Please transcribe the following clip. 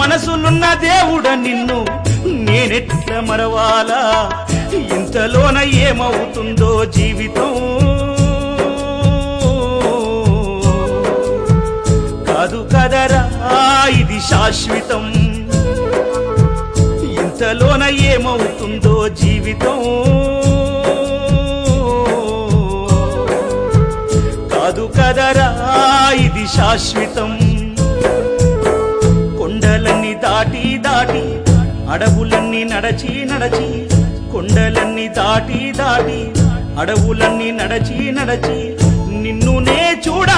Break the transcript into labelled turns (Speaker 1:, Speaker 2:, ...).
Speaker 1: మనసులున్న దేవుడ నిన్ను నేనెట్ల మరవాలా ఇంతలోన ఏమవుతుందో జీవితం కాదు కదరా ఇది శాశ్వతం ఇంతలోన ఏమవుతుందో జీవితం కాదు కదరా ఇది శాశ్వతం కొండలన్నీ దాటి దాటి అడవులన్నీ నడచి నడచి కొండలన్నీ దాటి దాటి అడవులన్నీ నడచి నడచి నిన్ను నే చూడా